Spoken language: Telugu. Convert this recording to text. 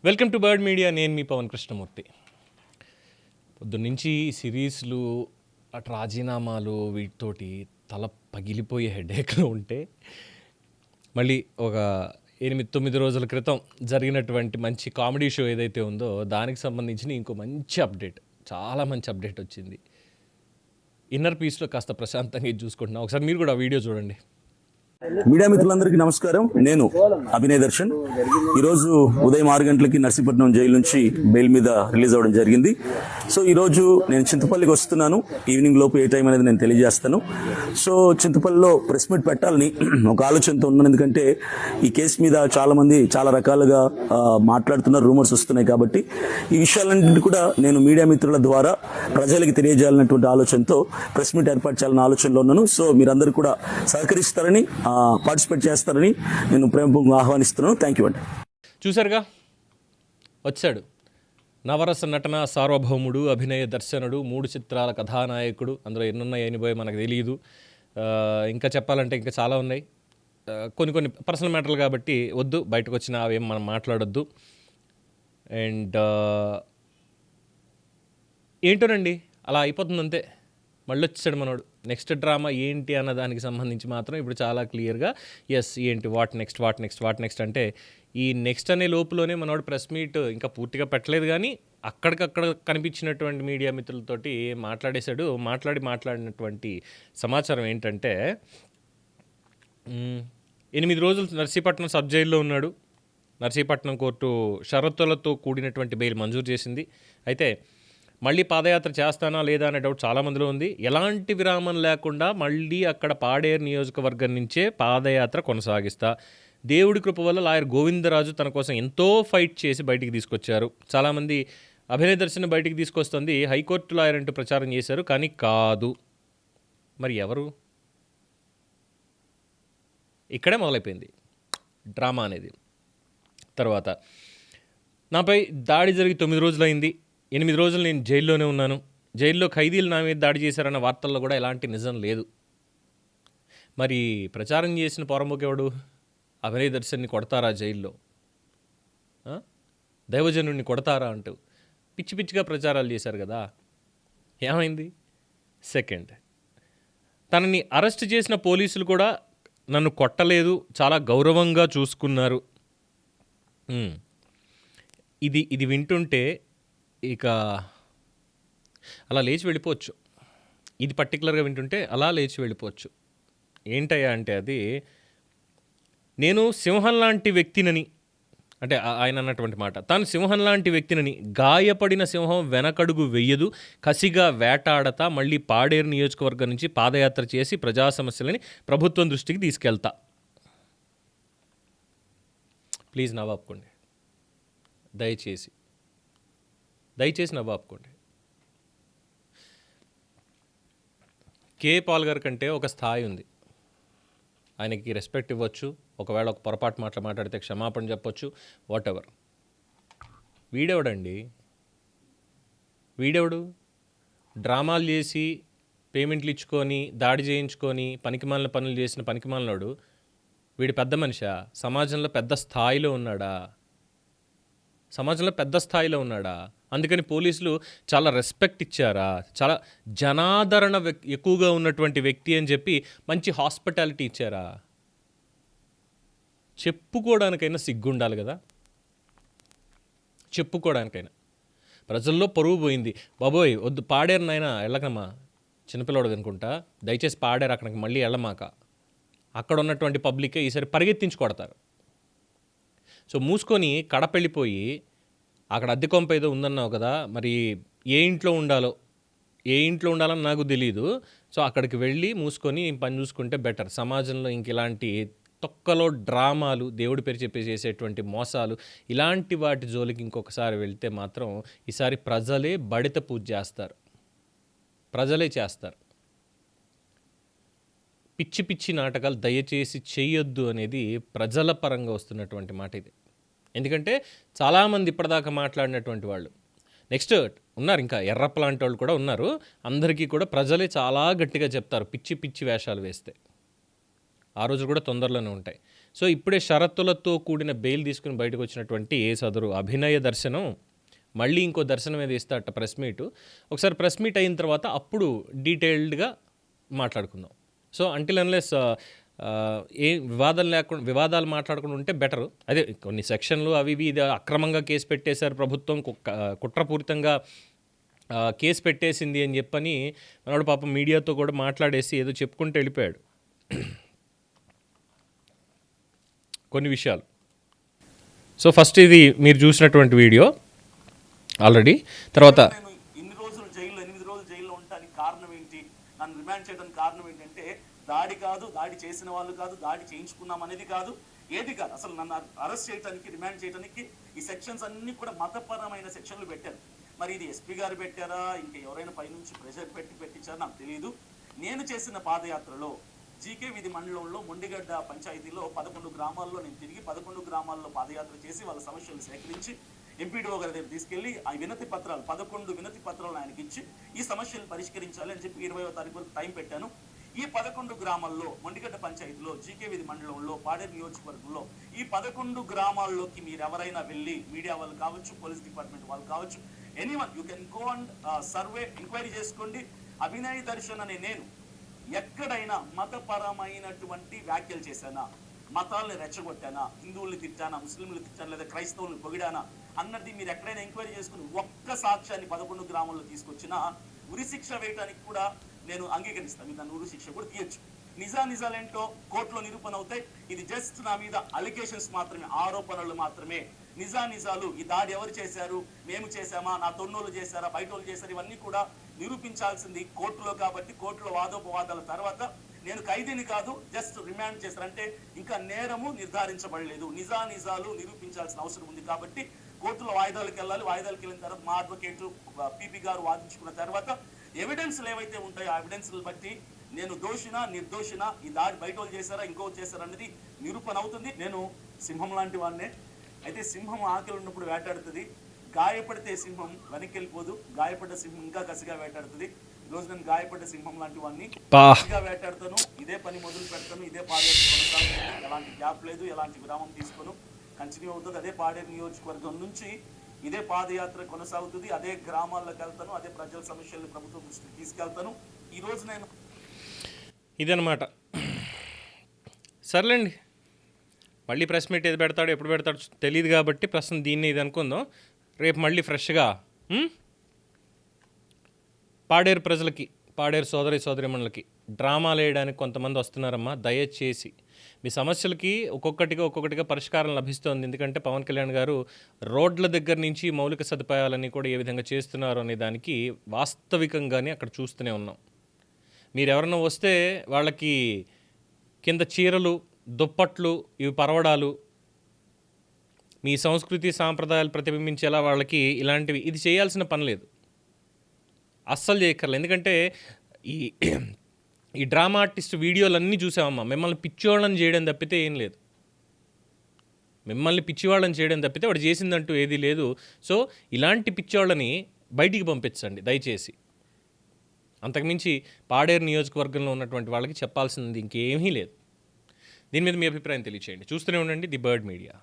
Welcome to bird media. నేను మీ పవన్ కృష్ణమూర్తి. పొద్దున్నుంచి సిరీస్లు అటు రాజీనామాలు వీటితోటి తల పగిలిపోయే హెడేక్లో ఉంటే మళ్ళీ ఒక 8-9 రోజుల క్రితం జరిగినటువంటి మంచి కామెడీ షో ఏదైతే ఉందో దానికి సంబంధించిన ఇంకో మంచి అప్డేట్, చాలా మంచి అప్డేట్ వచ్చింది. ఇన్నర్ పీస్లో కాస్త ప్రశాంతంగా ఇది చూసుకుంటున్నాం. ఒకసారి మీరు కూడా ఆ వీడియో చూడండి. మీడియా మిత్రులందరికీ నమస్కారం. నేను అభినయ్ దర్శన్. ఈరోజు ఉదయం 6 గంటలకి నర్సీపట్నం జైలు నుంచి బెయిల్ మీద రిలీజ్ అవ్వడం జరిగింది. సో ఈరోజు నేను చింతపల్లికి వస్తున్నాను. ఈవినింగ్ లోపు ఏ టైం అనేది నేను తెలియజేస్తాను. సో చింతపల్లిలో ప్రెస్ మీట్ పెట్టాలని ఒక ఆలోచనతో ఉన్నాను. ఎందుకంటే ఈ కేసు మీద చాలా మంది చాలా రకాలుగా మాట్లాడుతున్నారు, రూమర్స్ వస్తున్నాయి. కాబట్టి ఈ విషయాలన్నింటి కూడా నేను మీడియా మిత్రుల ద్వారా ప్రజలకి తెలియజేయాలన్నటువంటి ఆలోచనతో ప్రెస్ మీట్ ఏర్పాటు చేయాలన్న ఆలోచనలో ఉన్నాను. సో మీరందరూ కూడా సహకరిస్తారని, పార్టిసిపేట్ చేస్తారని నేను ప్రేమపూర్వకంగా ఆహ్వానిస్తున్నాను. థ్యాంక్ యూ అండి. చూసారుగా, వచ్చాడు నవరస నటన సార్వభౌముడు, అభినయ దర్శనుడు, 3 చిత్రాల కథానాయకుడు. అందులో ఎన్నున్నాయి ఎనిపోయి మనకు తెలియదు. ఇంకా చెప్పాలంటే ఇంకా చాలా ఉన్నాయి. కొన్ని పర్సనల్ మ్యాటర్లు కాబట్టి వద్దు, బయటకు వచ్చిన అవేం మనం మాట్లాడొద్దు. అండ్ ఏంటోనండి, అలా అయిపోతుంది అంతే. మళ్ళీ వచ్చాడు మనోడు. నెక్స్ట్ డ్రామా ఏంటి అన్న దానికి సంబంధించి మాత్రం ఇప్పుడు చాలా క్లియర్గా ఏంటి వాట్ నెక్స్ట్ అంటే ఈ నెక్స్ట్ అనే లోపులోనే మనోడు ప్రెస్ మీట్ ఇంకా పూర్తిగా పెట్టలేదు, కానీ అక్కడికక్కడ కనిపించినటువంటి మీడియా మిత్రులతోటి మాట్లాడేశాడు. మాట్లాడినటువంటి సమాచారం ఏంటంటే 8 రోజులు నర్సీపట్నం సబ్ జైల్లో ఉన్నాడు. నర్సీపట్నం కోర్టు షరతులతో కూడినటువంటి బెయిల్ మంజూరు చేసింది. అయితే మళ్ళీ పాదయాత్ర చేస్తానా లేదా అనే డౌట్ చాలామందిలో ఉంది. ఎలాంటి విరామం లేకుండా మళ్ళీ అక్కడ పాడేరు నియోజకవర్గం నుంచే పాదయాత్ర కొనసాగిస్తా. దేవుడి కృప వల్ల లాయర్ గోవిందరాజు తన కోసం ఎంతో ఫైట్ చేసి బయటికి తీసుకొచ్చారు. చాలామంది అభినయ దర్శన్ బయటికి తీసుకొస్తుంది హైకోర్టు లాయర్ అంటూ ప్రచారం చేశారు, కానీ కాదు. మరి ఎవరు? ఇక్కడే మొదలైపోయింది డ్రామా అనేది. తర్వాత నాపై దాడి జరిగి 9 రోజులైంది. 8 రోజులు నేను జైల్లోనే ఉన్నాను. జైల్లో ఖైదీలు నా మీద దాడి చేశారన్న వార్తల్లో కూడా ఎలాంటి నిజం లేదు. మరి ప్రచారం చేసిన పోరంబోకెవడు? అభినయ దర్శన్ని కొడతారా జైల్లో? దైవజనుడిని కొడతారా అంటూ పిచ్చిగా ప్రచారాలు చేశారు కదా. ఏమైంది? సెకండ్, తనని అరెస్ట్ చేసిన పోలీసులు కూడా నన్ను కొట్టలేదు, చాలా గౌరవంగా చూసుకున్నారు. ఇది వింటుంటే ఇక అలా లేచి వెళ్ళిపోవచ్చు. ఇది పర్టికులర్గా వింటుంటే అలా లేచి వెళ్ళిపోవచ్చు. ఏంటయ్యా అంటే అది, నేను సింహం లాంటి వ్యక్తినని, అంటే ఆయన అన్నటువంటి మాట, తాను సింహం లాంటి వ్యక్తినని, గాయపడిన సింహం వెనకడుగు వెయ్యదు, కసిగా వేటాడతా, మళ్ళీ పాడేరు నియోజకవర్గం నుంచి పాదయాత్ర చేసి ప్రజా సమస్యలని ప్రభుత్వం దృష్టికి తీసుకెళ్తా. ప్లీజ్ నవ్వాపుకోండి, దయచేసి నవ్వాపుకోండి. కే పాల్ గారి కంటే ఒక స్థాయి ఉంది. ఆయనకి రెస్పెక్ట్ ఇవ్వచ్చు. ఒకవేళ ఒక పొరపాటు మాట్లాడితే క్షమాపణ చెప్పొచ్చు, వాట్ ఎవర్. వీడెవడు డ్రామాలు చేసి పేమెంట్లు ఇచ్చుకొని దాడి చేయించుకొని పనికిమాలిన పనులు చేసిన పనికిమాలినోడు వీడు పెద్ద మనిషా? సమాజంలో పెద్ద స్థాయిలో ఉన్నాడా? అందుకని పోలీసులు చాలా రెస్పెక్ట్ ఇచ్చారా? చాలా జనాదరణ ఎక్కువగా ఉన్నటువంటి వ్యక్తి అని చెప్పి మంచి హాస్పిటాలిటీ ఇచ్చారా? చెప్పుకోవడానికైనా సిగ్గుండాలి కదా. ప్రజల్లో పరువు పోయింది. బాబోయ్ వద్దు, పాడేరు నాయనా వెళ్ళకమ్మా, చిన్నపిల్లవాడు అనుకుంటా, దయచేసి పాడేరు అక్కడికి మళ్ళీ వెళ్ళమాక. అక్కడ ఉన్నటువంటి పబ్లికే ఈసారి పరిగెత్తించి కొడతారు. సో మూసుకొని కడపెళ్ళిపోయి, అక్కడ అద్దె కొంప ఏదో ఉందన్నావు కదా, మరి ఏ ఇంట్లో ఉండాలని నాకు తెలీదు. సో అక్కడికి వెళ్ళి మూసుకొని పని చూసుకుంటే బెటర్. సమాజంలో ఇంక ఇలాంటి తొక్కలో డ్రామాలు, దేవుడి పేరు చెప్పి చేసేటువంటి మోసాలు, ఇలాంటి వాటి జోలికి ఇంకొకసారి వెళ్తే మాత్రం ఈసారి ప్రజలే బడిత పూజ చేస్తారు. పిచ్చి నాటకాలు దయచేసి చేయొద్దు అనేది ప్రజల పరంగా వస్తున్నటువంటి మాట ఇది. ఎందుకంటే చాలామంది ఇప్పటిదాకా మాట్లాడినటువంటి వాళ్ళు, నెక్స్ట్ ఉన్నారు ఇంకా ఎర్రప్ప లాంటి వాళ్ళు కూడా ఉన్నారు. అందరికీ కూడా ప్రజలే చాలా గట్టిగా చెప్తారు పిచ్చి వేషాలు వేస్తే. ఆ రోజు కూడా తొందరలోనే ఉంటాయి. సో ఇప్పుడే షరతులతో కూడిన బెయిల్ తీసుకుని బయటకు వచ్చినటువంటి సదరు అభినయ దర్శనం మళ్ళీ ఇంకో దర్శనం మీద ఇస్తాట ప్రెస్ మీటు. ఒకసారి ప్రెస్ మీట్ అయిన తర్వాత అప్పుడు డీటెయిల్డ్గా మాట్లాడుకుందాం. సో అంటిల్ అన్లెస్ ఏ వివాదాలు మాట్లాడకుండా ఉంటే బెటరు. అదే కొన్ని సెక్షన్లు అవి ఇవి ఇది అక్రమంగా కేసు పెట్టేశారు ప్రభుత్వం, కుట్రపూరితంగా కేసు పెట్టేసింది అని చెప్పని మనోడు పాపం మీడియాతో కూడా మాట్లాడేసి ఏదో చెప్పుకుంటూ వెళ్ళిపోయాడు కొన్ని విషయాలు. సో ఫస్ట్ ఇది మీరు చూసినటువంటి వీడియో ఆల్రెడీ. తర్వాత నేను ఇన్ని రోజులు జైల్లో 8 రోజులు జైల్లో ఉండడానికి కారణం ఏంటి, నన్ను రిమాండ్ చేయడానికి కారణం ఏంటంటే దాడి కాదు, దాడి చేసిన వాళ్ళు కాదు, దాడి చేయించుకున్నాం అనేది కాదు, ఏది కాదు. అసలు నన్ను అరెస్ట్ చేయడానికి, రిమాండ్ చేయడానికి ఈ సెక్షన్స్ అన్ని కూడా మతపరమైన సెక్షన్లు పెట్టారు. మరి ఇది ఎస్పీ గారు పెట్టారా, ఇంకా ఎవరైనా పైనుంచి ప్రెషర్ పెట్టించారా నాకు తెలియదు. నేను చేసిన పాదయాత్రలో జీకే విధి మండలంలో మొండిగడ్డ పంచాయతీలో 11 గ్రామాల్లో నేను తిరిగి 11 గ్రామాల్లో పాదయాత్ర చేసి వాళ్ళ సమస్యలు సేకరించి ఎంపీడీఓ గారి దగ్గర తీసుకెళ్లి ఆ వినతి పత్రాలు 11 వినతి పత్రాలు ఆయనకి ఇచ్చి ఈ సమస్యలు పరిష్కరించాలి అని చెప్పి 20వ తారీఖు వరకు టైం పెట్టాను. ఈ 11 గ్రామాల్లో మొండిగడ్డ పంచాయతీలో జీకే విధి మండలంలో పాడేరు నియోజకవర్గంలో ఈ 11 గ్రామాల్లోకి మీరు ఎవరైనా వెళ్ళి, మీడియా వాళ్ళు కావచ్చు, పోలీస్ డిపార్ట్మెంట్ వాళ్ళు కావచ్చు, anyone you can go and survey enquiry చేసుకోండి. అభినయ్ దర్శన్ అనే నేను ఎక్కడైనా మతపరమైనటువంటి వ్యాఖ్యలు చేశానా, మతాలను రెచ్చగొట్టానా, హిందువుల్ని తిట్టానా, ముస్లింలు తిట్టానా, లేదా క్రైస్తవులను పొగిడానా అన్నది మీరు ఎక్కడైనా ఎంక్వైరీ చేసుకుని ఒక్క సాక్ష్యాన్ని 11 గ్రామాల్లో తీసుకొచ్చినా ఉరిశిక్ష వేయడానికి కూడా నేను అంగీకరిస్తాను. మీరు నన్ను ఉరిశిక్ష కూడా తీయొచ్చు. నిజాలేంటో కోర్టులో నిరూపణ అవుతాయి. ఇది జస్ట్ నా మీద అలిగేషన్స్ మాత్రమే, ఆరోపణలు మాత్రమే. నిజాలు ఈ దాడి ఎవరు చేశారు, మేము చేశామా, నా తొన్నోళ్ళు చేశారా, బయటోళ్ళు చేశారు, ఇవన్నీ కూడా నిరూపించాల్సింది కోర్టులో. కాబట్టి కోర్టులో వాదోపవాదాల తర్వాత నేను ఖైదీని కాదు, జస్ట్ రిమాండ్ చేశారు. అంటే ఇంకా నేరము నిర్ధారించబడలేదు, నిజాలు నిరూపించాల్సిన అవసరం ఉంది. కాబట్టి కోర్టులో వాయిదాలకు వెళ్ళాలి. వాయిదాలకు వెళ్ళిన తర్వాత మా అడ్వకేట్ పీపీ గారు వాదించుకున్న తర్వాత ఎవిడెన్స్లు ఏవైతే ఉంటాయో ఆ ఎవిడెన్స్లు బట్టి నేను దోషినా నిర్దోషినా, ఈ దాడి బయట చేశారా ఇంకో చేశారా అనేది నిరూపణ అవుతుంది. నేను సింహం లాంటి వాడినే. అయితే సింహం ఆకలి ఉన్నప్పుడు వేటాడుతుంది, గాయపడితే సింహం వెనక్కి వెళ్ళిపోదు, గాయపడ్డ సింహం ఇంకా కసిగా వేటాడుతుంది. ఈరోజు నేను గాయపడ్డ సింహం లాంటి వాడిని, కసిగా వేటాడుతాను, ఇదే పని మొదలు పెడతాను, ఇదే పాదయాత్ర కొనసాగుతుంది. ఎలాంటి గ్యాప్ లేదు, ఎలాంటి విరామం తీసుకోను, కంటిన్యూ అవుతుంది. అదే పాడేరు నియోజకవర్గం నుంచి ఇదే పాదయాత్ర కొనసాగుతుంది. అదే గ్రామాల్లోకి వెళ్తాను, అదే ప్రజల సమస్యలను ప్రభుత్వం దృష్టికి తీసుకెళ్తాను. ఈరోజు నేను ఇదనమాట. సర్లేండి, మళ్ళీ ప్రెస్ మీట్ ఏది పెడతాడో ఎప్పుడు పెడతాడో తెలియదు కాబట్టి ప్రస్తుతం దీన్ని ఇది అనుకుందాం. రేపు మళ్ళీ ఫ్రెష్గా పాడేరు ప్రజలకి, పాడేరు సోదరిమణులకి డ్రామాలు వేయడానికి కొంతమంది వస్తున్నారమ్మా. దయచేసి మీ సమస్యలకి ఒక్కొక్కటిగా పరిష్కారం లభిస్తోంది. ఎందుకంటే పవన్ కళ్యాణ్ గారు రోడ్ల దగ్గర నుంచి మౌలిక సదుపాయాలన్నీ కూడా ఏ విధంగా చేస్తున్నారు అనే దానికి వాస్తవికంగానే అక్కడ చూస్తూనే ఉన్నాం. మీరు ఎవరన్నా వస్తే వాళ్ళకి కింద చీరలు, దుప్పట్లు, ఇవి పరవడాలు, మీ సంస్కృతి సాంప్రదాయాలు ప్రతిబింబించేలా వాళ్ళకి ఇలాంటివి ఇది చేయాల్సిన పని లేదు, అస్సలు చేయక్కర్లేదు. ఎందుకంటే ఈ డ్రామా ఆర్టిస్ట్ వీడియోలన్నీ చూసామమ్మా. మిమ్మల్ని పిచ్చివాళ్ళని చేయడం తప్పితే ఏం లేదు, మిమ్మల్ని పిచ్చివాళ్ళని చేయడం తప్పితే వాడు చేసిందంటూ ఏదీ లేదు. సో ఇలాంటి పిచ్చివాళ్ళని బయటికి పంపించండి దయచేసి. అంతకుమించి పాడేరు నియోజకవర్గంలో ఉన్నటువంటి వాళ్ళకి చెప్పాల్సింది ఇంకేమీ లేదు. దీని మీద మీ అభిప్రాయం తెలియచేయండి. చూస్తూనే ఉండండి ది బర్డ్ మీడియా.